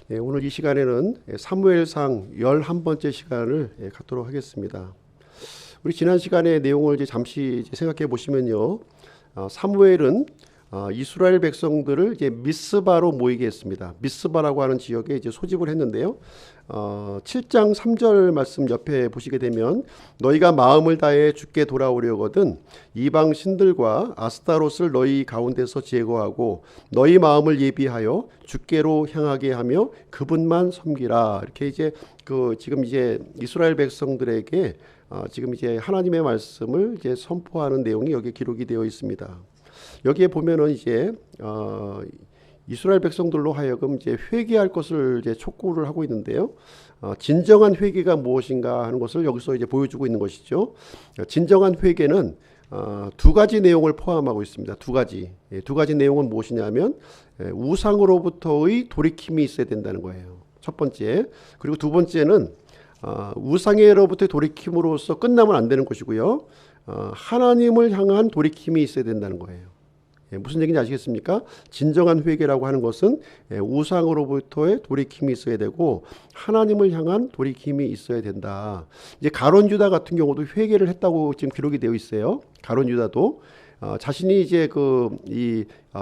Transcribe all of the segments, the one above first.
오늘 이 시간에는 사무엘상 11번째 시간을 갖도록 하겠습니다. 우리 지난 시간의 내용을 이제 잠시 생각해 보시면요. 사무엘은 이스라엘 백성들을 이제 미스바로 모이게 했습니다. 미스바라고 하는 지역에 이제 소집을 했는데요. 7장 3절 말씀 옆에 보시게 되면 너희가 마음을 다해 주께 돌아오려거든 이방 신들과 아스타롯을 너희 가운데서 제거하고 너희 마음을 예비하여 주께로 향하게 하며 그분만 섬기라. 이렇게 이제 지금 이제 이스라엘 백성들에게 지금 이제 하나님의 말씀을 이제 선포하는 내용이 여기 기록이 되어 있습니다. 여기에 보면은 이제 이스라엘 백성들로 하여금 이제 회개할 것을 이제 촉구를 하고 있는데요. 진정한 회개가 무엇인가 하는 것을 여기서 이제 보여주고 있는 것이죠. 진정한 회개는 두 가지 내용을 포함하고 있습니다. 두 가지 내용은 무엇이냐면 우상으로부터의 돌이킴이 있어야 된다는 거예요. 첫 번째. 그리고 두 번째는 우상으로부터의 돌이킴으로써 끝나면 안 되는 것이고요. 하나님을 향한 돌이킴이 있어야 된다는 거예요. 무슨 얘기인지 아시겠습니까? 진정한 회개라고 하는 것은 우상으로부터의 돌이킴이 있어야 되고 하나님을 향한 돌이킴이 있어야 된다. 이제 가룟 유다 같은 경우도 회개를 했다고 지금 기록이 되어 있어요. 가룟 유다도 자신이 이제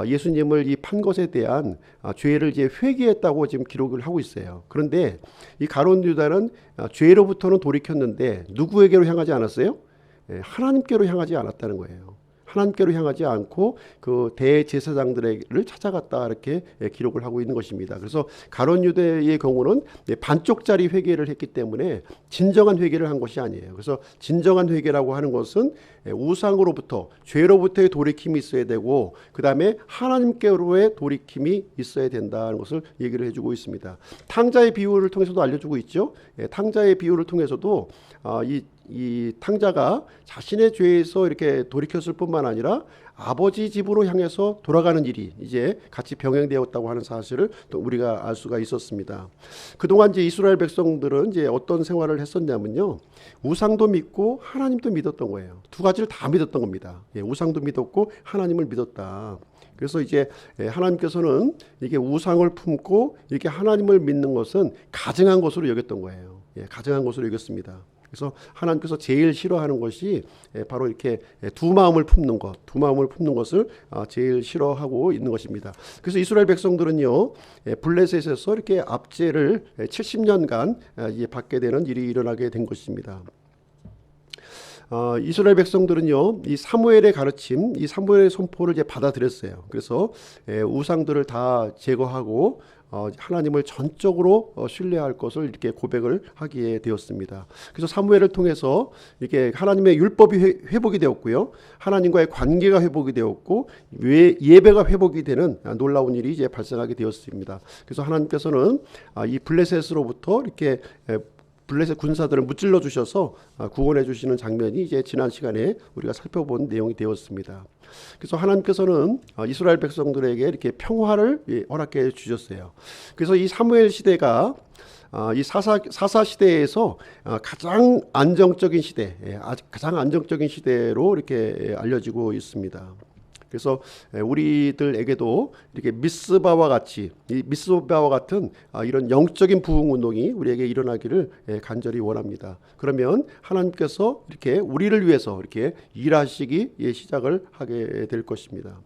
예수님을 판 것에 대한 죄를 이제 회개했다고 지금 기록을 하고 있어요. 그런데 이 가룟 유다는 죄로부터는 돌이켰는데 누구에게로 향하지 않았어요? 하나님께로 향하지 않았다는 거예요. 하나님께로 향하지 않고 그 대제사장들을 찾아갔다 이렇게 기록을 하고 있는 것입니다. 그래서 가룟 유다의 경우는 반쪽짜리 회개를 했기 때문에 진정한 회개를 한 것이 아니에요. 그래서 진정한 회개라고 하는 것은 우상으로부터 죄로부터의 돌이킴이 있어야 되고 그 다음에 하나님께로의 돌이킴이 있어야 된다는 것을 얘기를 해주고 있습니다. 탕자의 비유를 통해서도 알려주고 있죠. 탕자의 비유를 통해서도 이 탕자가 자신의 죄에서 이렇게 돌이켰을 뿐만 아니라 아버지 집으로 향해서 돌아가는 일이 이제 같이 병행되었다고 하는 사실을 또 우리가 알 수가 있었습니다. 그동안 이제 이스라엘 백성들은 이제 어떤 생활을 했었냐면요. 우상도 믿고 하나님도 믿었던 거예요. 두 가지를 다 믿었던 겁니다. 우상도 믿었고 하나님을 믿었다. 그래서 이제 하나님께서는 이게 우상을 품고 이렇게 하나님을 믿는 것은 가증한 것으로 여겼던 거예요. 가증한 것으로 여겼습니다. 그래서 하나님께서 제일 싫어하는 것이 바로 이렇게 두 마음을 품는 것을 제일 싫어하고 있는 것입니다. 그래서 이스라엘 백성들은요, 블레셋에서 이렇게 압제를 70년간 받게 되는 일이 일어나게 된 것입니다. 이스라엘 백성들은요, 이 사무엘의 가르침, 이 사무엘의 선포를 이제 받아들였어요. 그래서 우상들을 다 제거하고 하나님을 전적으로 신뢰할 것을 이렇게 고백을 하게 되었습니다. 그래서 사무엘을 통해서 이렇게 하나님의 율법이 회복이 되었고요, 하나님과의 관계가 회복이 되었고 예배가 회복이 되는 놀라운 일이 이제 발생하게 되었습니다. 그래서 하나님께서는 이 블레셋으로부터 이렇게 블레셋 군사들을 무찔러 주셔서 구원해 주시는 장면이 이제 지난 시간에 우리가 살펴본 내용이 되었습니다. 그래서 하나님께서는 이스라엘 백성들에게 이렇게 평화를 허락해 주셨어요. 그래서 이 사무엘 시대가 이 사사 시대에서 가장 안정적인 시대로 이렇게 알려지고 있습니다. 그래서 우리들에게도 이렇게 미스바와 같은 이런 영적인 부흥 운동이 우리에게 일어나기를 간절히 원합니다. 그러면 하나님께서 이렇게 우리를 위해서 이렇게 일하시기 시작을 하게 될 것입니다.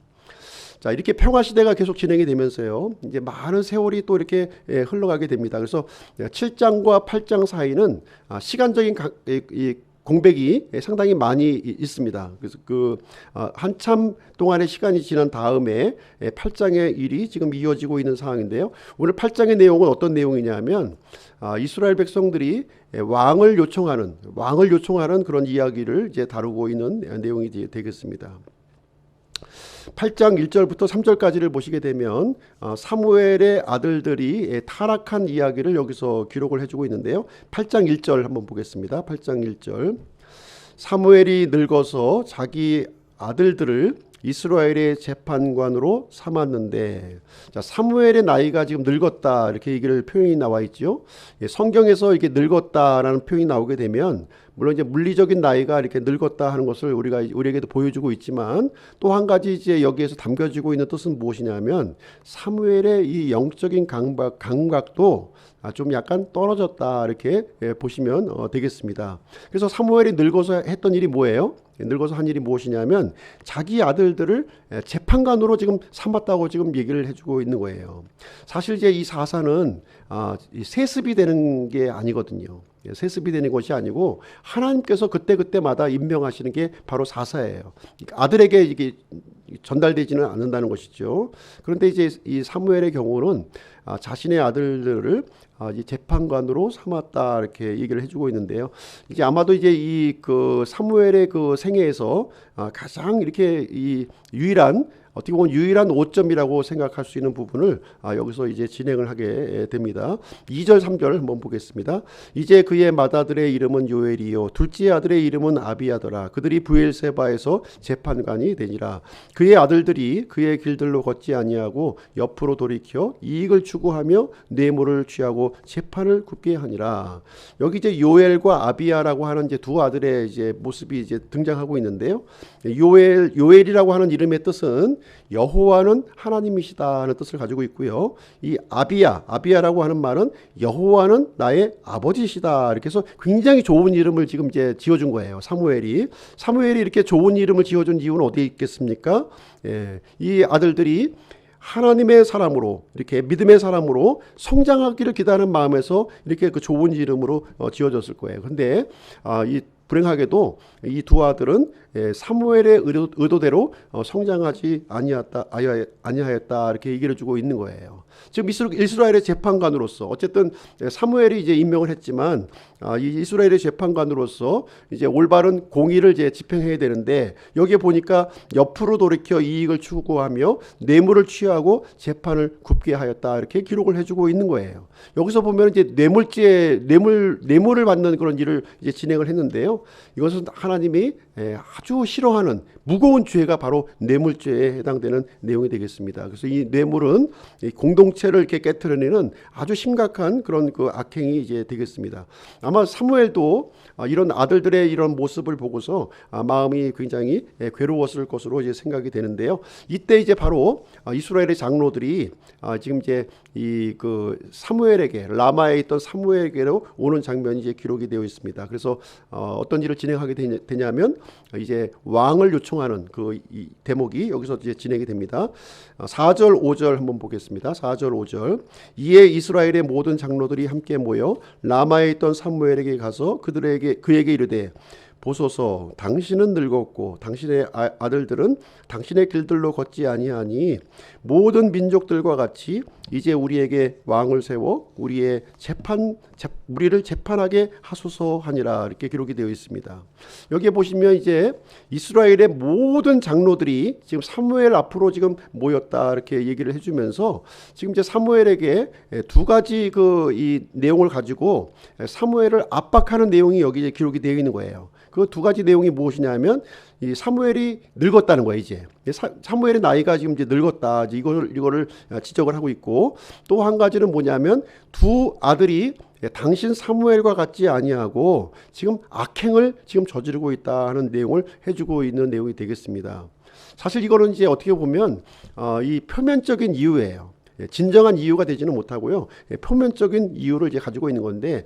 자, 이렇게 평화 시대가 계속 진행이 되면서요, 이제 많은 세월이 또 이렇게 흘러가게 됩니다. 그래서 7장과 8장 사이는 시간적인 공백이 상당히 많이 있습니다. 그래서 한참 동안의 시간이 지난 다음에 8장의 일이 지금 이어지고 있는 상황인데요. 오늘 8장의 내용은 어떤 내용이냐면 이스라엘 백성들이 왕을 요청하는 그런 이야기를 이제 다루고 있는 내용이 되겠습니다. 8장 1절부터 3절까지를 보시게 되면 사무엘의 아들들이 타락한 이야기를 여기서 기록을 해주고 있는데요. 8장 1절 한번 보겠습니다. 8장 1절. 사무엘이 늙어서 자기 아들들을 이스라엘의 재판관으로 삼았는데, 자, 사무엘의 나이가 지금 늙었다 이렇게 얘기를 표현이 나와 있죠. 성경에서 이게 늙었다라는 표현이 나오게 되면 물론 이제 물리적인 나이가 이렇게 늙었다 하는 것을 우리에게도 보여주고 있지만 또 한 가지 이제 여기에서 담겨지고 있는 뜻은 무엇이냐면 사무엘의 이 영적인 감각도 좀 약간 떨어졌다 이렇게 보시면 되겠습니다. 그래서 사무엘이 늙어서 했던 일이 뭐예요? 늙어서 한 일이 무엇이냐면 자기 아들들을 재판관으로 지금 삼았다고 지금 얘기를 해주고 있는 거예요. 사실 이제 이 사사는 세습이 되는 게 아니거든요. 세습이 되는 것이 아니고 하나님께서 그때그때마다 임명하시는 게 바로 사사예요. 아들에게 이게 전달되지는 않는다는 것이죠. 그런데 이제 이 사무엘의 경우는 자신의 아들들을 이 재판관으로 삼았다 이렇게 얘기를 해주고 있는데요. 이제 아마도 이제 이 그 사무엘의 그 생애에서 가장 이렇게 이 유일한 어떻게 보면 유일한 오점이라고 생각할 수 있는 부분을 여기서 이제 진행을 하게 됩니다. 2절 3절 한번 보겠습니다. 이제 그의 맏아들의 이름은 요엘이요 둘째 아들의 이름은 아비야더라. 그들이 브엘세바에서 재판관이 되니라. 그의 아들들이 그의 길들로 걷지 아니하고 옆으로 돌이켜 이익을 추구하며 뇌물을 취하고 재판을 굽게 하니라. 여기 이제 요엘과 아비야라고 하는 이제 두 아들의 이제 모습이 이제 등장하고 있는데요. 요엘이라고 하는 이름의 뜻은 여호와는 하나님이시다 하는 뜻을 가지고 있고요. 이 아비야라고 하는 말은 여호와는 나의 아버지시다. 이렇게 해서 굉장히 좋은 이름을 지금 이제 지어준 거예요. 사무엘이 이렇게 좋은 이름을 지어준 이유는 어디에 있겠습니까? 이 아들들이 하나님의 사람으로 이렇게 믿음의 사람으로 성장하기를 기다리는 마음에서 이렇게 그 좋은 이름으로 지어졌을 거예요. 그런데 이 불행하게도 이 두 아들은 사무엘의 의도대로 성장하지 아니하였다 이렇게 얘기를 주고 있는 거예요. 지금 이스라엘의 재판관으로서 어쨌든 사무엘이 이제 임명을 했지만 이 이스라엘의 재판관으로서 이제 올바른 공의를 이제 집행해야 되는데 여기에 보니까 옆으로 돌이켜 이익을 추구하며 뇌물을 취하고 재판을 굽게 하였다 이렇게 기록을 해주고 있는 거예요. 여기서 보면 이제 뇌물을 받는 그런 일을 이제 진행을 했는데요. 이것은 하나님이 아주 싫어하는 무거운 죄가 바로 뇌물죄에 해당되는 내용이 되겠습니다. 그래서 이 뇌물은 이 공동체를 이렇게 깨트려내는 아주 심각한 그런 그 악행이 이제 되겠습니다. 아마 사무엘도 이런 아들들의 이런 모습을 보고서 마음이 굉장히 괴로웠을 것으로 이제 생각이 되는데요. 이때 이제 바로 이스라엘의 장로들이 지금 이제 이 그 사무엘에게 라마에 있던 사무엘에게로 오는 장면이 이제 기록이 되어 있습니다. 그래서 어떤 일을 진행하게 되냐면 이제 왕을 요청하는 그 이 대목이 여기서 이제 진행이 됩니다. 4절 5절 한번 보겠습니다. 4절 5절. 이에 이스라엘의 모든 장로들이 함께 모여 라마에 있던 사무엘에게 가서 그에게 이르되 보소서 당신은 늙었고 당신의 아들들은 당신의 길들로 걷지 아니하니 모든 민족들과 같이 이제 우리에게 왕을 세워 우리를 재판하게 하소서 하니라 이렇게 기록이 되어 있습니다. 여기에 보시면 이제 이스라엘의 모든 장로들이 지금 사무엘 앞으로 지금 모였다 이렇게 얘기를 해주면서 지금 이제 사무엘에게 두 가지 그 이 내용을 가지고 사무엘을 압박하는 내용이 여기 이제 기록이 되어 있는 거예요. 그 두 가지 내용이 무엇이냐면 이 사무엘이 늙었다는 거예요. 이제 사무엘의 나이가 지금 이제 늙었다. 이거를 지적을 하고 있고 또 한 가지는 뭐냐면 두 아들이 당신 사무엘과 같지 아니하고 지금 악행을 지금 저지르고 있다 하는 내용을 해주고 있는 내용이 되겠습니다. 사실 이거는 이제 어떻게 보면 이 표면적인 이유예요. 진정한 이유가 되지는 못하고요. 표면적인 이유를 이제 가지고 있는 건데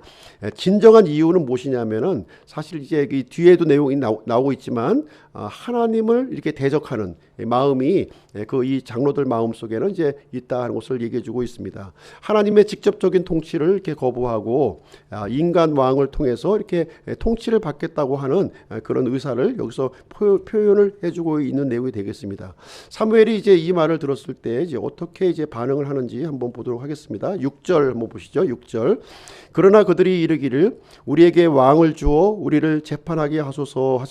진정한 이유는 무엇이냐면은 사실 이제 이 뒤에도 내용이 나오고 있지만 하나님을 이렇게 대적하는 마음이 그 이 장로들 마음 속에는 이제 있다는 것을 얘기해주고 있습니다. 하나님의 직접적인 통치를 이렇게 거부하고 인간 왕을 통해서 이렇게 통치를 받겠다고 하는 그런 의사를 여기서 표현을 해주고 있는 내용이 되겠습니다. 사무엘이 이제 이 말을 들었을 때 이제 어떻게 이제 반응을 하는지 한번 보도록 하겠습니다. 6절 한번 보시죠. 6절. 그러나 그들이 이르기를 우리에게 왕을 주어 우리를 재판하게 하소서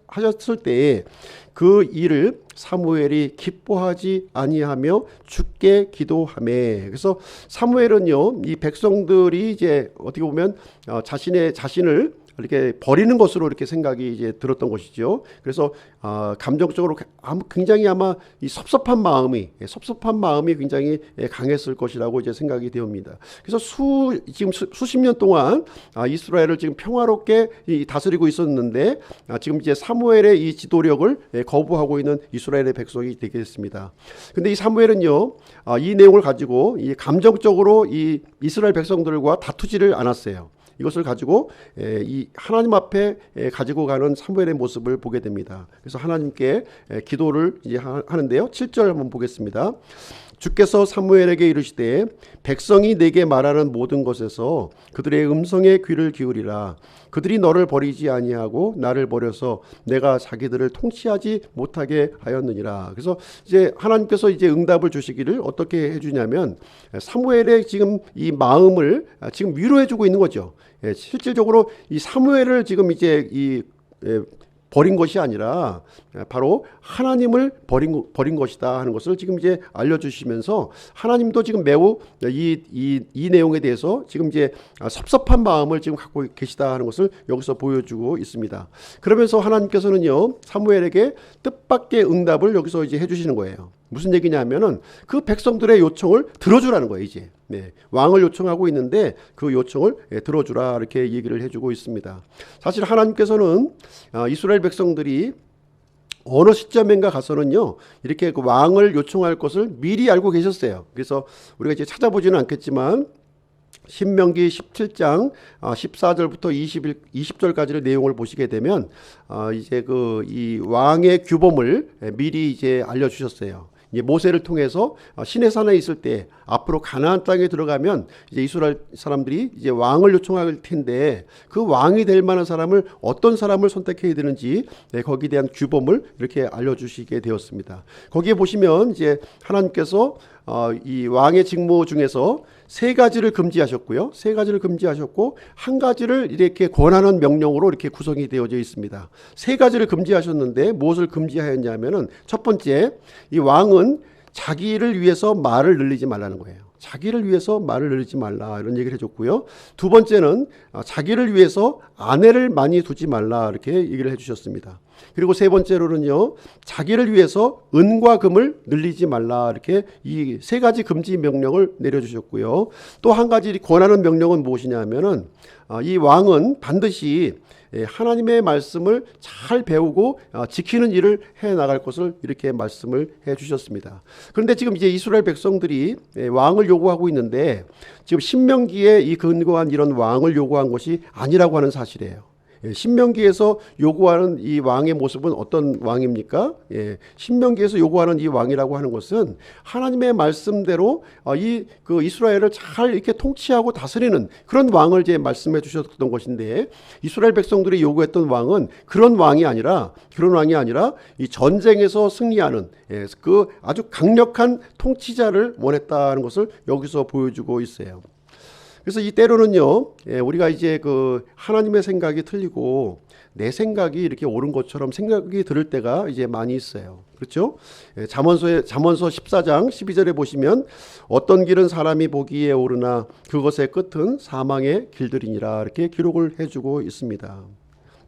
하셨을 때에 그 일을 사무엘이 기뻐하지 아니하며 주께 기도하매. 그래서 사무엘은요 이 백성들이 이제 어떻게 보면 자신을 이렇게 버리는 것으로 이렇게 생각이 이제 들었던 것이죠. 그래서 감정적으로 굉장히 아마 이 섭섭한 마음이 굉장히 강했을 것이라고 이제 생각이 되옵니다. 그래서 지금 수십 년 동안 이스라엘을 지금 평화롭게 다스리고 있었는데 지금 이제 사무엘의 이 지도력을 거부하고 있는 이스라엘의 백성이 되겠습니다. 근데 이 사무엘은요, 이 내용을 가지고 이 감정적으로 이 이스라엘 백성들과 다투지를 않았어요. 이것을 가지고 이 하나님 앞에 가지고 가는 사무엘의 모습을 보게 됩니다. 그래서 하나님께 기도를 이제 하는데요. 7절 한번 보겠습니다. 주께서 사무엘에게 이르시되 백성이 내게 말하는 모든 것에서 그들의 음성에 귀를 기울이라. 그들이 너를 버리지 아니하고 나를 버려서 내가 자기들을 통치하지 못하게 하였느니라. 그래서 이제 하나님께서 이제 응답을 주시기를 어떻게 해주냐면 사무엘의 지금 이 마음을 지금 위로해주고 있는 거죠. 실질적으로 이 사무엘을 지금 이제 버린 것이 아니라 바로 하나님을 버린 것이다 하는 것을 지금 이제 알려주시면서 하나님도 지금 매우 이 내용에 대해서 지금 이제 섭섭한 마음을 지금 갖고 계시다 하는 것을 여기서 보여주고 있습니다. 그러면서 하나님께서는요, 사무엘에게 뜻밖의 응답을 여기서 이제 해주시는 거예요. 무슨 얘기냐면은 그 백성들의 요청을 들어주라는 거예요. 이제 왕을 요청하고 있는데 그 요청을 들어주라 이렇게 얘기를 해주고 있습니다. 사실 하나님께서는 이스라엘 백성들이 어느 시점인가 가서는요, 이렇게 그 왕을 요청할 것을 미리 알고 계셨어요. 그래서 우리가 이제 찾아보지는 않겠지만 신명기 17장 14절부터 20절까지의 내용을 보시게 되면 이제 이 왕의 규범을 미리 이제 알려주셨어요. 이제 모세를 통해서 시내산에 있을 때 앞으로 가나안 땅에 들어가면 이제 이스라엘 사람들이 이제 왕을 요청할 텐데 그 왕이 될 만한 사람을 어떤 사람을 선택해야 되는지 거기에 대한 규범을 이렇게 알려주시게 되었습니다. 거기에 보시면 이제 하나님께서 이 왕의 직무 중에서 세 가지를 금지하셨고요. 세 가지를 금지하셨고 한 가지를 이렇게 권하는 명령으로 이렇게 구성이 되어져 있습니다. 세 가지를 금지하셨는데 무엇을 금지하였냐면은 첫 번째, 이 왕은 자기를 위해서 말을 늘리지 말라는 거예요. 자기를 위해서 말을 늘리지 말라 이런 얘기를 해줬고요. 두 번째는 자기를 위해서 아내를 많이 두지 말라 이렇게 얘기를 해주셨습니다. 그리고 세 번째로는요, 자기를 위해서 은과 금을 늘리지 말라 이렇게 이 세 가지 금지 명령을 내려주셨고요. 또 한 가지 권하는 명령은 무엇이냐면은 이 왕은 반드시 하나님의 말씀을 잘 배우고 지키는 일을 해 나갈 것을 이렇게 말씀을 해 주셨습니다. 그런데 지금 이제 이스라엘 백성들이 왕을 요구하고 있는데 지금 신명기에 이 근거한 이런 왕을 요구한 것이 아니라고 하는 사실이에요. 신명기에서 요구하는 이 왕의 모습은 어떤 왕입니까? 신명기에서 요구하는 이 왕이라고 하는 것은 하나님의 말씀대로 그 이스라엘을 잘 이렇게 통치하고 다스리는 그런 왕을 이제 말씀해 주셨던 것인데 이스라엘 백성들이 요구했던 왕은 그런 왕이 아니라 이 전쟁에서 승리하는 그 아주 강력한 통치자를 원했다는 것을 여기서 보여주고 있어요. 그래서 이 때로는요, 우리가 이제 그 하나님의 생각이 틀리고 내 생각이 이렇게 옳은 것처럼 생각이 들을 때가 이제 많이 있어요. 그렇죠? 잠언서 14장 12절에 보시면 어떤 길은 사람이 보기에 옳으나 그것의 끝은 사망의 길들이니라 이렇게 기록을 해주고 있습니다.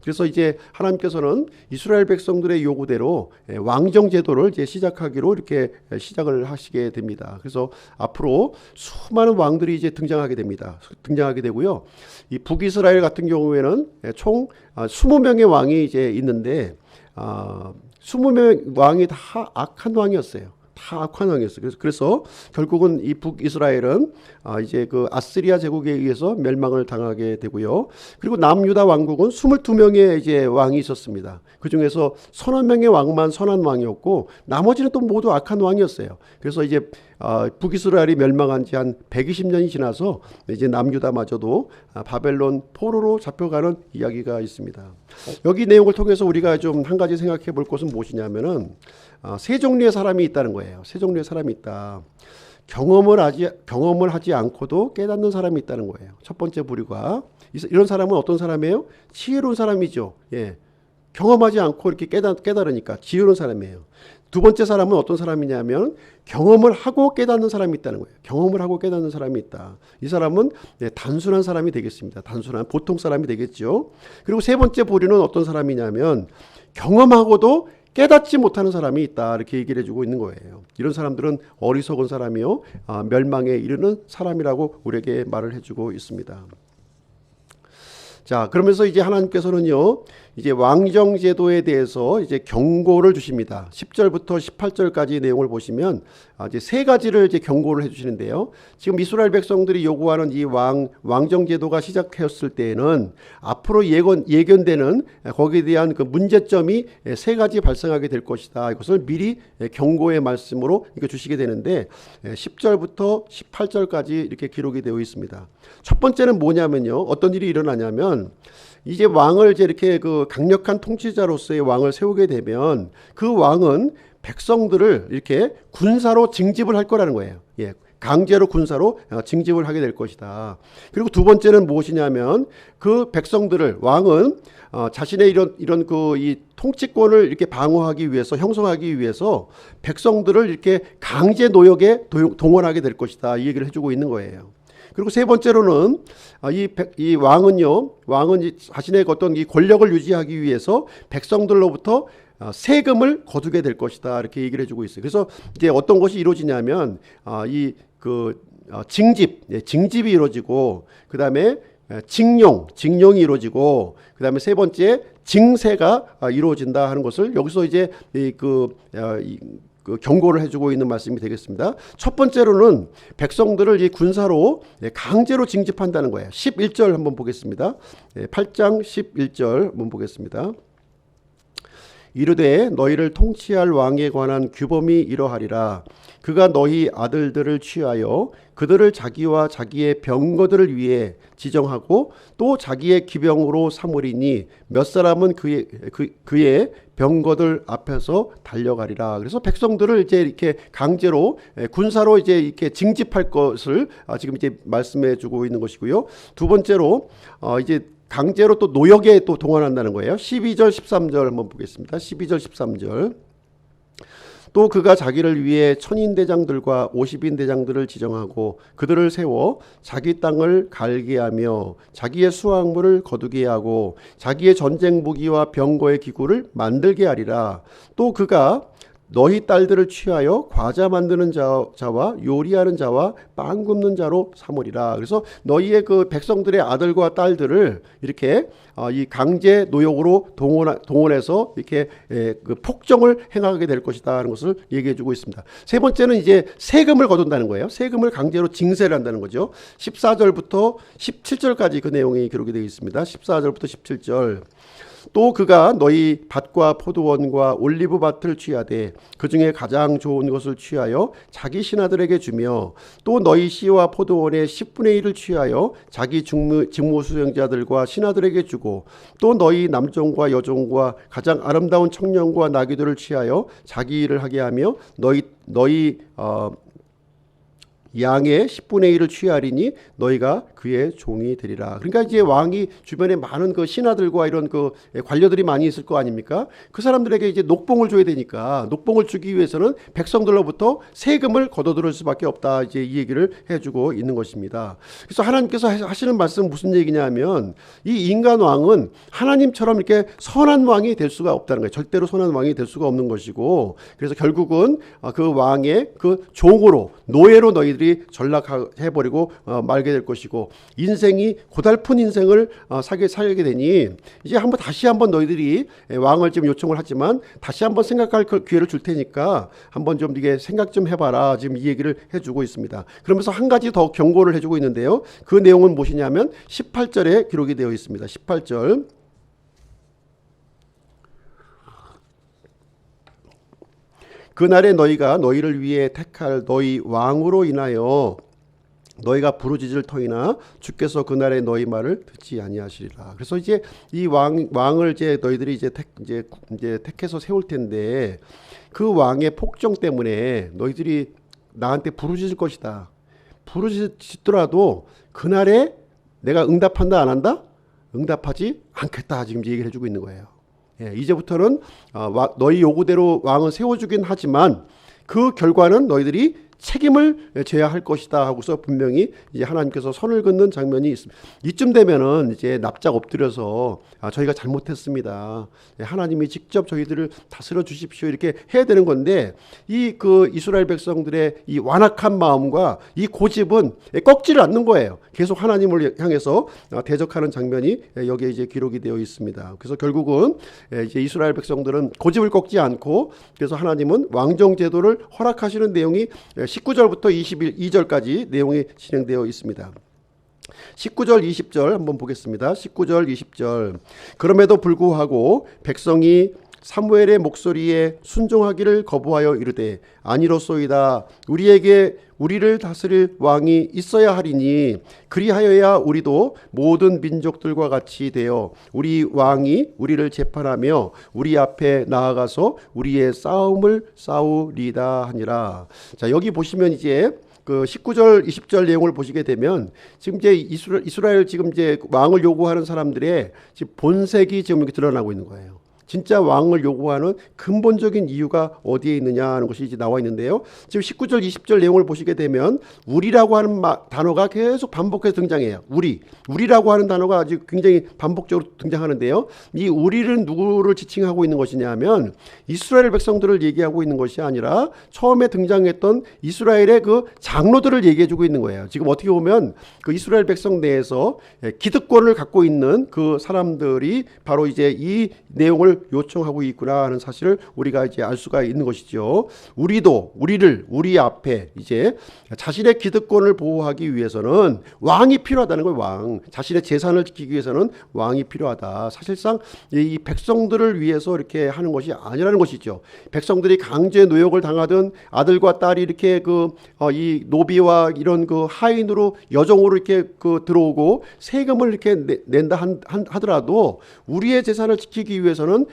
그래서 이제 하나님께서는 이스라엘 백성들의 요구대로 왕정 제도를 이제 시작하기로 이렇게 시작을 하시게 됩니다. 그래서 앞으로 수많은 왕들이 이제 등장하게 되고요. 이 북이스라엘 같은 경우에는 총 20명의 왕이 이제 있는데 20명 왕이 다 악한 왕이었어요. 그래서 결국은 이 북이스라엘은 이제 그 아스리아 제국에 의해서 멸망을 당하게 되고요. 그리고 남유다 왕국은 22명의 이제 왕이 있었습니다. 그 중에서 서너 명의 왕만 선한 왕이었고 나머지는 또 모두 악한 왕이었어요. 그래서 이제 북이스라엘이 멸망한 지 한 120년이 지나서 이제 남유다마저도 바벨론 포로로 잡혀가는 이야기가 있습니다. 여기 내용을 통해서 우리가 좀 한 가지 생각해 볼 것은 무엇이냐면은 세 종류의 사람이 있다는 거예요. 세 종류의 사람이 있다. 경험을 하지 않고도 깨닫는 사람이 있다는 거예요. 첫 번째 부류가 이런 사람은 어떤 사람이에요? 지혜로운 사람이죠. 경험하지 않고 이렇게 깨달으니까 지혜로운 사람이에요. 두 번째 사람은 어떤 사람이냐면 경험을 하고 깨닫는 사람이 있다는 거예요. 경험을 하고 깨닫는 사람이 있다. 이 사람은 단순한 사람이 되겠습니다. 단순한 보통 사람이 되겠죠. 그리고 세 번째 부류는 어떤 사람이냐면 경험하고도 깨닫지 못하는 사람이 있다. 이렇게 얘기를 해주고 있는 거예요. 이런 사람들은 어리석은 사람이요, 멸망에 이르는 사람이라고 우리에게 말을 해주고 있습니다. 자, 그러면서 이제 하나님께서는요, 이제 왕정제도에 대해서 이제 경고를 주십니다. 10절부터 18절까지 내용을 보시면 이제 세 가지를 이제 경고를 해주시는데요. 지금 이스라엘 백성들이 요구하는 이 왕정제도가 시작했을 때에는 앞으로 예견되는 거기에 대한 그 문제점이 세 가지 발생하게 될 것이다. 이것을 미리 경고의 말씀으로 이거 주시게 되는데 10절부터 18절까지 이렇게 기록이 되어 있습니다. 첫 번째는 뭐냐면요, 어떤 일이 일어나냐면 이제 왕을 이제 이렇게 그 강력한 통치자로서의 왕을 세우게 되면 그 왕은 백성들을 이렇게 군사로 징집을 할 거라는 거예요. 예, 강제로 군사로 징집을 하게 될 것이다. 그리고 두 번째는 무엇이냐면 그 백성들을 왕은 자신의 이런 그 이 통치권을 이렇게 방어하기 위해서 형성하기 위해서 백성들을 이렇게 강제 노역에 동원하게 될 것이다. 이 얘기를 해주고 있는 거예요. 그리고 세 번째로는 이 왕은 자신의 어떤 이 권력을 유지하기 위해서 백성들로부터 세금을 거두게 될 것이다. 이렇게 얘기를 해주고 있어요. 그래서 이제 어떤 것이 이루어지냐면 징집이 이루어지고 그 다음에 징용이 이루어지고 그 다음에 세 번째 징세가 이루어진다 하는 것을 여기서 이제 그 경고를 해주고 있는 말씀이 되겠습니다. 첫 번째로는 백성들을 이 군사로 강제로 징집한다는 거예요. 11절 한번 보겠습니다. 8장 11절 한번 보겠습니다. 이르되 너희를 통치할 왕에 관한 규범이 이러하리라. 그가 너희 아들들을 취하여 그들을 자기와 자기의 병거들을 위해 지정하고 또 자기의 기병으로 삼으리니 몇 사람은 그의 병거들 앞에서 달려가리라. 그래서 백성들을 이제 이렇게 강제로 군사로 이제 이렇게 징집할 것을 지금 이제 말씀해 주고 있는 것이고요. 두 번째로 이제 강제로 또 노역에 또 동원한다는 거예요. 12절 13절 한번 보겠습니다. 12절 13절. 또 그가 자기를 위해 1000인대장들과 50인대장들을 지정하고 그들을 세워 자기 땅을 갈게 하며 자기의 수확물을 거두게 하고 자기의 전쟁 무기와 병거의 기구를 만들게 하리라. 또 그가 너희 딸들을 취하여 과자 만드는 자와 요리하는 자와 빵 굽는 자로 삼으리라. 그래서 너희의 그 백성들의 아들과 딸들을 이렇게 이 강제 노역으로 동원해서 이렇게 그 폭정을 행하게 될 것이다 하는 것을 얘기해주고 있습니다. 세 번째는 이제 세금을 거둔다는 거예요. 세금을 강제로 징세를 한다는 거죠. 14절부터 17절까지 그 내용이 기록이 되어 있습니다. 14절부터 17절. 또 그가 너희 밭과 포도원과 올리브 밭을 취하되 그 중에 가장 좋은 것을 취하여 자기 신하들에게 주며 또 너희 씨와 포도원의 10분의 1을 취하여 자기 직무 수행자들과 신하들에게 주고 또 너희 남종과 여종과 가장 아름다운 청년과 나귀들을 취하여 자기 일을 하게 하며 너희 양의 10분의 1을 취하리니 너희가 그의 종이 되리라. 그러니까 이제 왕이 주변에 많은 그 신하들과 이런 그 관료들이 많이 있을 거 아닙니까? 그 사람들에게 이제 녹봉을 줘야 되니까 녹봉을 주기 위해서는 백성들로부터 세금을 거둬들일 수밖에 없다. 이제 이 얘기를 해주고 있는 것입니다. 그래서 하나님께서 하시는 말씀은 무슨 얘기냐면 이 인간 왕은 하나님처럼 이렇게 선한 왕이 될 수가 없다는 거예요. 절대로 선한 왕이 될 수가 없는 것이고 그래서 결국은 그 왕의 그 종으로 노예로 너희들이 전락해버리고 말게 될 것이고 인생이 고달픈 인생을 살게 되니 이제 다시 한번 너희들이 왕을 지금 요청을 하지만 다시 한번 생각할 기회를 줄 테니까 한번 좀 이게 생각 좀 해봐라. 지금 이 얘기를 해주고 있습니다. 그러면서 한 가지 더 경고를 해주고 있는데요. 그 내용은 무엇이냐면 18절에 기록이 되어 있습니다. 18절. 그날에 너희가 너희를 위해 택할 너희 왕으로 인하여 너희가 부르짖을 터이나 주께서 그날에 너희 말을 듣지 아니하시리라. 그래서 이제 이 왕을 이제 너희들이 이제 택해서 세울 텐데 그 왕의 폭정 때문에 너희들이 나한테 부르짖을 것이다. 부르짖더라도 그날에 내가 응답한다 안 한다? 응답하지 않겠다. 지금 얘기를 해주고 있는 거예요. 이제부터는 너희 요구대로 왕은 세워주긴 하지만 그 결과는 너희들이 책임을 져야 할 것이다 하고서 분명히 이제 하나님께서 선을 긋는 장면이 있습니다. 이쯤 되면은 이제 납작 엎드려서 저희가 잘못했습니다. 하나님이 직접 저희들을 다스려 주십시오 이렇게 해야 되는 건데 이 그 이스라엘 백성들의 이 완악한 마음과 이 고집은 꺾지를 않는 거예요. 계속 하나님을 향해서 대적하는 장면이 여기에 이제 기록이 되어 있습니다. 그래서 결국은 이제 이스라엘 백성들은 고집을 꺾지 않고 그래서 하나님은 왕정 제도를 허락하시는 내용이 19절부터 22절까지 내용이 진행되어 있습니다. 19절 20절 한번 보겠습니다. 19절 20절 그럼에도 불구하고 백성이 사무엘의 목소리에 순종하기를 거부하여 이르되 아니로소이다 우리를 다스릴 왕이 있어야 하리니 그리하여야 우리도 모든 민족들과 같이 되어 우리 왕이 우리를 재판하며 우리 앞에 나아가서 우리의 싸움을 싸우리다 하니라. 자, 여기 보시면 이제 그 19절 20절 내용을 보시게 되면 지금 이제 이스라엘 지금 이제 왕을 요구하는 사람들의 지금 본색이 지금 이렇게 드러나고 있는 거예요. 진짜 왕을 요구하는 근본적인 이유가 어디에 있느냐 하는 것이 이제 나와 있는데요. 지금 19절 20절 내용을 보시게 되면 우리라고 하는 단어가 계속 반복해서 등장해요. 우리라고 하는 단어가 아주 굉장히 반복적으로 등장하는데요. 이 우리는 누구를 지칭하고 있는 것이냐 하면 이스라엘 백성들을 얘기하고 있는 것이 아니라 처음에 등장했던 이스라엘의 그 장로들을 얘기해 주고 있는 거예요. 지금 어떻게 보면 그 이스라엘 백성 내에서 기득권을 갖고 있는 그 사람들이 바로 이제 이 내용을 요청하고 있구나 하는 사실을 우리가 이제 알 수가 있는 것이죠. 우리 앞에 이제 자신의 기득권을 보호하기 위해서는 왕이 필요하다는 거예요. 왕. 자신의 재산을 지키기 위해서는 왕이 필요하다. 사실상 이 백성들을 위해서 이렇게 하는 것이 아니라는 것이죠. 백성들이 강제 노역을 당하든 아들과 딸이 이렇게 이 노비와 이런 그 하인으로 여종으로 이렇게 들어오고 세금을 이렇게 낸다 하더라도 우리의 재산을 지키기 위해서는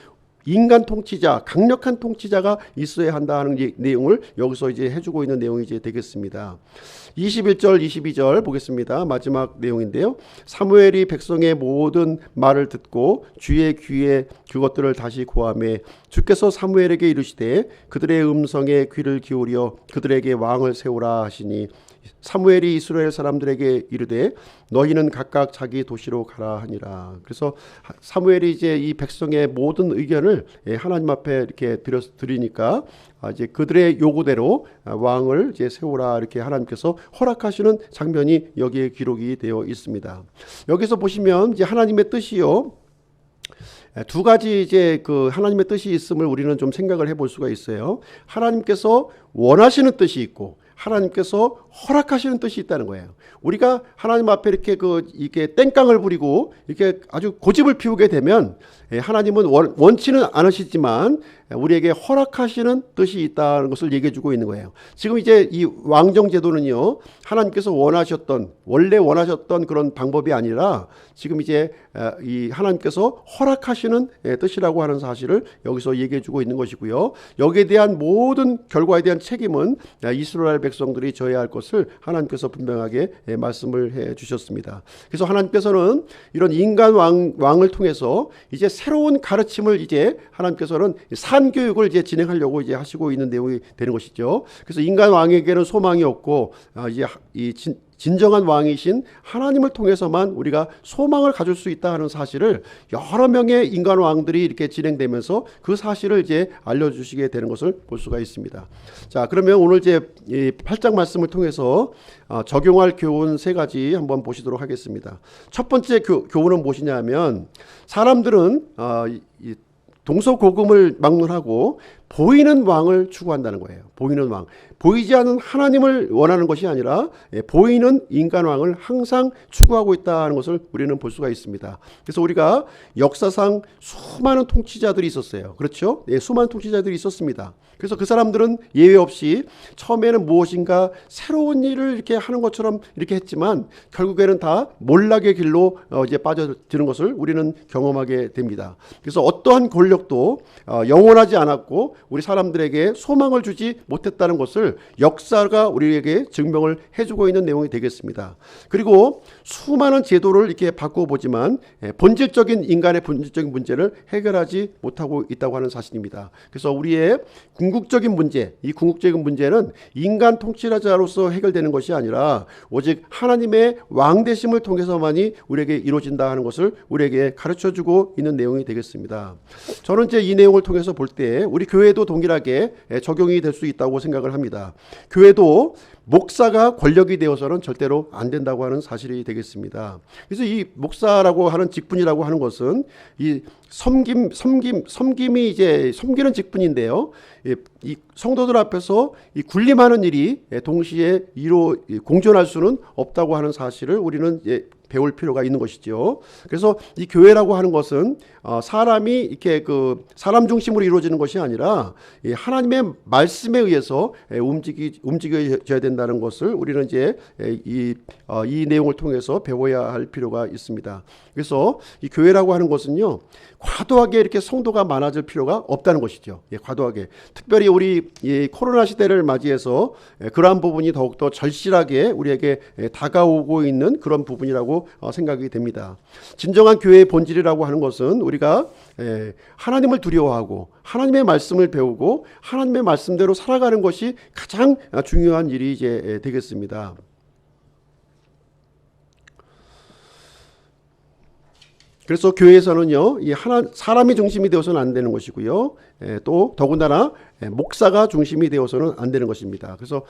인간 통치자, 강력한 통치자가 있어야 한다는 내용을 여기서 이제 해주고 있는 내용이 이제 되겠습니다. 21절, 22절 보겠습니다. 마지막 내용인데요. 사무엘이 백성의 모든 말을 듣고 주의 귀에 그것들을 다시 고하매 주께서 사무엘에게 이르시되 그들의 음성에 귀를 기울여 그들에게 왕을 세우라 하시니 사무엘이 이스라엘 사람들에게 이르되 너희는 각각 자기 도시로 가라 하니라. 그래서 사무엘이 이제 이 백성의 모든 의견을 하나님 앞에 이렇게 드리니까 이제 그들의 요구대로 왕을 이제 세우라 이렇게 하나님께서 허락하시는 장면이 여기에 기록이 되어 있습니다. 여기서 보시면 이제 하나님의 뜻이요. 두 가지 이제 그 하나님의 뜻이 있음을 우리는 좀 생각을 해볼 수가 있어요. 하나님께서 원하시는 뜻이 있고 하나님께서 허락하시는 뜻이 있다는 거예요. 우리가 하나님 앞에 이렇게 땡깡을 부리고 이렇게 아주 고집을 피우게 되면 하나님은 원치는 않으시지만 우리에게 허락하시는 뜻이 있다는 것을 얘기해 주고 있는 거예요. 지금 이제 이 왕정 제도는요, 하나님께서 원래 원하셨던 그런 방법이 아니라 지금 이제 이 하나님께서 허락하시는 뜻이라고 하는 사실을 여기서 얘기해 주고 있는 것이고요. 여기에 대한 모든 결과에 대한 책임은 이스라엘 백성들이 져야 할 것을 하나님께서 분명하게 말씀을 해 주셨습니다. 그래서 하나님께서는 이런 인간 왕을 통해서 이제 새로운 가르침을 이제 하나님께서는 교육을 이제 진행하려고 이제 하시고 있는 내용이 되는 것이죠. 그래서 인간 왕에게는 소망이 없고 이제 이 진정한 왕이신 하나님을 통해서만 우리가 소망을 가질 수 있다 하는 사실을 여러 명의 인간 왕들이 이렇게 진행되면서 그 사실을 이제 알려주시게 되는 것을 볼 수가 있습니다. 자, 그러면 오늘 이제 이 8장 말씀을 통해서 적용할 교훈 3가지 한번 보시도록 하겠습니다. 첫 번째 교훈은 무엇이냐면 사람들은 동서고금을 막론하고 보이는 왕을 추구한다는 거예요. 보이는 왕. 보이지 않는 하나님을 원하는 것이 아니라 보이는 인간왕을 항상 추구하고 있다는 것을 우리는 볼 수가 있습니다. 그래서 우리가 역사상 수많은 통치자들이 있었어요. 그렇죠? 수많은 통치자들이 있었습니다. 그래서 그 사람들은 예외 없이 처음에는 무엇인가 새로운 일을 이렇게 하는 것처럼 이렇게 했지만 결국에는 다 몰락의 길로 이제 빠져드는 것을 우리는 경험하게 됩니다. 그래서 어떠한 권력도 영원하지 않았고 우리 사람들에게 소망을 주지 못했다는 것을 역사가 우리에게 증명을 해주고 있는 내용이 되겠습니다. 그리고 수많은 제도를 이렇게 바꿔보지만 본질적인 인간의 본질적인 문제를 해결하지 못하고 있다고 하는 사실입니다. 그래서 우리의 궁극적인 문제, 이 궁극적인 문제는 인간 통치자로서 해결되는 것이 아니라 오직 하나님의 왕되심을 통해서만이 우리에게 이루어진다 하는 것을 우리에게 가르쳐주고 있는 내용이 되겠습니다. 저는 이제 이 내용을 통해서 볼 때 우리 교회도 동일하게 적용이 될 수 있다고 생각을 합니다. 교회도 목사가 권력이 되어서는 절대로 안 된다고 하는 사실이 되겠습니다. 그래서 이 목사라고 하는 직분이라고 하는 것은 이 섬김이 이제 섬기는 직분인데요. 이 성도들 앞에서 이 군림하는 일이 동시에 공존할 수는 없다고 하는 사실을 우리는 배울 필요가 있는 것이죠. 그래서 이 교회라고 하는 것은 사람이 이렇게 그 사람 중심으로 이루어지는 것이 아니라 하나님의 말씀에 의해서 움직여져야 된다는 것을 우리는 이제 이 내용을 통해서 배워야 할 필요가 있습니다. 그래서 이 교회라고 하는 것은요, 과도하게 이렇게 성도가 많아질 필요가 없다는 것이죠. 과도하게. 특별히 우리 이 코로나 시대를 맞이해서 그러한 부분이 더욱더 절실하게 우리에게 다가오고 있는 그런 부분이라고 생각이 됩니다. 진정한 교회의 본질이라고 하는 것은 우리가 하나님을 두려워하고 하나님의 말씀을 배우고 하나님의 말씀대로 살아가는 것이 가장 중요한 일이 이제 되겠습니다. 그래서 교회에서는요, 사람이 중심이 되어서는 안 되는 것이고요. 또 더군다나 목사가 중심이 되어서는 안 되는 것입니다. 그래서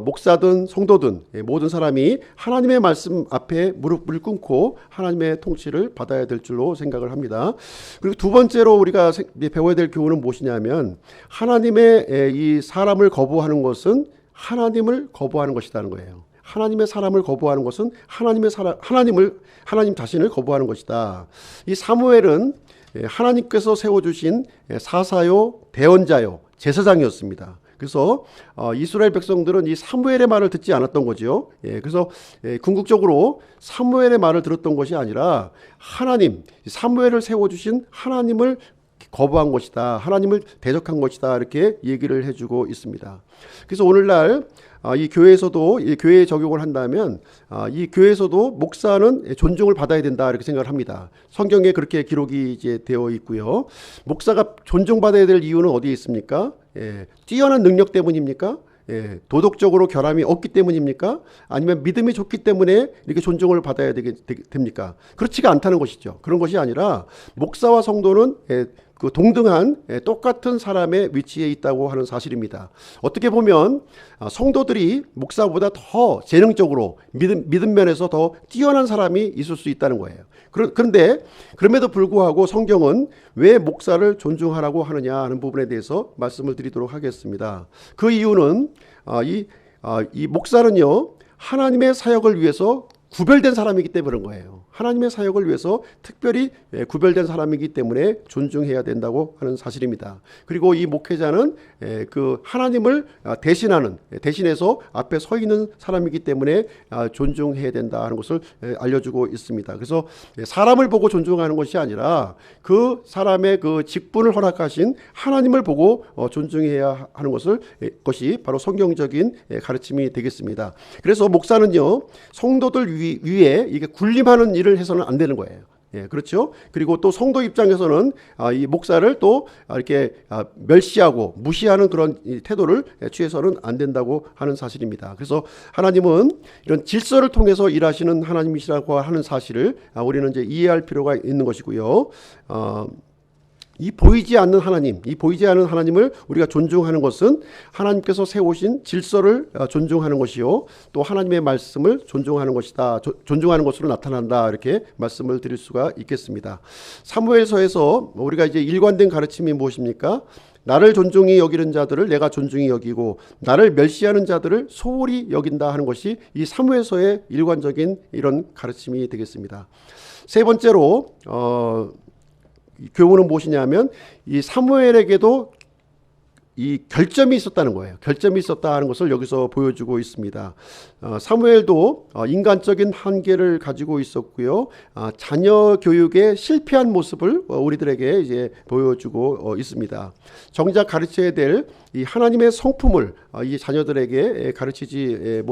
목사든 성도든 모든 사람이 하나님의 말씀 앞에 무릎을 꿇고 하나님의 통치를 받아야 될 줄로 생각을 합니다. 그리고 두 번째로 우리가 배워야 될 교훈은 무엇이냐면 하나님의 이 사람을 거부하는 것은 하나님을 거부하는 것이라는 거예요. 하나님의 사람을 거부하는 것은 하나님 자신을 거부하는 것이다. 이 사무엘은 하나님께서 세워주신 사사요, 대언자요, 제사장이었습니다. 그래서 이스라엘 백성들은 이 사무엘의 말을 듣지 않았던 거죠. 그래서 궁극적으로 사무엘의 말을 들었던 것이 아니라 사무엘을 세워주신 하나님을 거부한 것이다. 하나님을 대적한 것이다. 이렇게 얘기를 해주고 있습니다. 그래서 오늘날 이 교회에서도 이 교회에 적용을 한다면 이 교회에서도 목사는 존중을 받아야 된다 이렇게 생각을 합니다. 성경에 그렇게 기록이 이제 되어 있고요. 목사가 존중받아야 될 이유는 어디에 있습니까? 뛰어난 능력 때문입니까? 도덕적으로 결함이 없기 때문입니까? 아니면 믿음이 좋기 때문에 이렇게 존중을 받아야 됩니까? 그렇지가 않다는 것이죠. 그런 것이 아니라 목사와 성도는 그 동등한 똑같은 사람의 위치에 있다고 하는 사실입니다. 어떻게 보면 성도들이 목사보다 더 재능적으로 믿음 면에서 더 뛰어난 사람이 있을 수 있다는 거예요. 그런데 그럼에도 불구하고 성경은 왜 목사를 존중하라고 하느냐 하는 부분에 대해서 말씀을 드리도록 하겠습니다. 그 이유는 이 목사는요, 하나님의 사역을 위해서 구별된 사람이기 때문에 그런 거예요. 하나님의 사역을 위해서 특별히 구별된 사람이기 때문에 존중해야 된다고 하는 사실입니다. 그리고 이 목회자는 그 하나님을 대신해서 앞에 서 있는 사람이기 때문에 존중해야 된다 하는 것을 알려주고 있습니다. 그래서 사람을 보고 존중하는 것이 아니라 그 사람의 그 직분을 허락하신 하나님을 보고 존중해야 하는 것이 바로 성경적인 가르침이 되겠습니다. 그래서 목사는요, 성도들 위에 이게 군림하는 일을 해서는 안 되는 거예요. 그렇죠. 그리고 또 성도 입장에서는 이 목사를 또 이렇게 멸시하고 무시하는 그런 태도를 취해서는 안 된다고 하는 사실입니다. 그래서 하나님은 이런 질서를 통해서 일하시는 하나님이시라고 하는 사실을 우리는 이제 이해할 필요가 있는 것이고요. 이 보이지 않는 하나님을 우리가 존중하는 것은 하나님께서 세우신 질서를 존중하는 것이요, 또 하나님의 말씀을 존중하는 것이다. 존중하는 것으로 나타난다. 이렇게 말씀을 드릴 수가 있겠습니다. 사무엘서에서 우리가 이제 일관된 가르침이 무엇입니까? 나를 존중히 여기는 자들을 내가 존중히 여기고 나를 멸시하는 자들을 소홀히 여긴다 하는 것이 이 사무엘서의 일관적인 이런 가르침이 되겠습니다. 세 번째로 교훈은 무엇이냐면 이 사무엘에게도 이 결점이 있었다는 거예요. 결점이 있었다 하는 것을 여기서 보여주고 있습니다. 사무엘도 인간적인 한계를 가지고 있었고요. 자녀 교육에 실패한 모습을 우리들에게 이제 보여주고 있습니다. 정작 가르쳐야 될 이 하나님의 성품을 이 자녀들에게 가르치지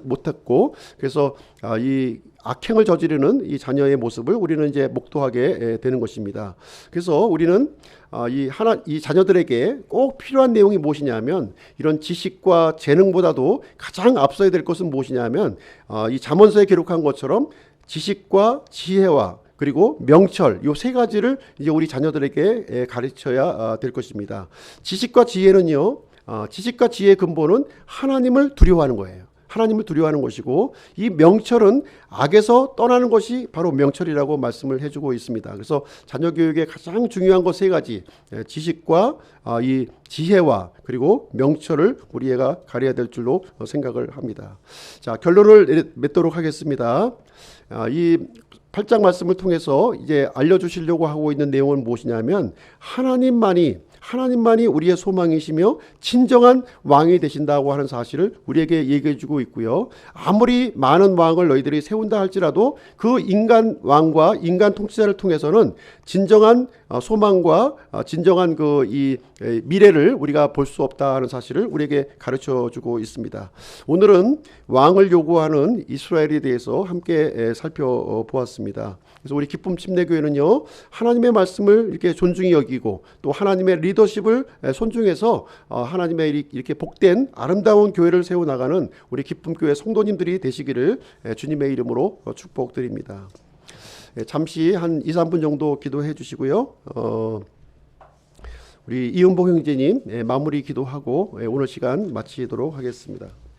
못했고, 그래서 이 악행을 저지르는 이 자녀의 모습을 우리는 이제 목도하게 되는 것입니다. 그래서 우리는 이 자녀들에게 꼭 필요한 내용이 무엇이냐면, 이런 지식과 재능보다도 가장 앞서야 될 것은 무엇이냐면, 이 잠언서에 기록한 것처럼 지식과 지혜와 그리고 명철, 요 세 가지를 이제 우리 자녀들에게 가르쳐야 될 것입니다. 지식과 지혜는요, 지식과 지혜의 근본은 하나님을 두려워하는 거예요. 하나님을 두려워하는 것이고, 이 명철은 악에서 떠나는 것이 바로 명철이라고 말씀을 해주고 있습니다. 그래서 자녀 교육의 가장 중요한 것 세 가지, 지식과 이 지혜와 그리고 명철을 우리 애가 가려야 될 줄로 생각을 합니다. 자, 결론을 맺도록 하겠습니다. 이 8장 말씀을 통해서 이제 알려주시려고 하고 있는 내용은 무엇이냐면, 하나님만이 우리의 소망이시며 진정한 왕이 되신다고 하는 사실을 우리에게 얘기해 주고 있고요. 아무리 많은 왕을 너희들이 세운다 할지라도 그 인간 왕과 인간 통치자를 통해서는 진정한 소망과 진정한 이 미래를 우리가 볼 수 없다 하는 사실을 우리에게 가르쳐 주고 있습니다. 오늘은 왕을 요구하는 이스라엘에 대해서 함께 살펴보았습니다. 그래서 우리 기쁨 침례교회는요, 하나님의 말씀을 이렇게 존중히 여기고 또 하나님의 리더십을 존중해서 하나님의 이렇게 복된 아름다운 교회를 세워나가는 우리 기쁨교회 성도님들이 되시기를 주님의 이름으로 축복드립니다. 잠시 한 2, 3분 정도 기도해 주시고요. 우리 이은복 형제님 마무리 기도하고 오늘 시간 마치도록 하겠습니다.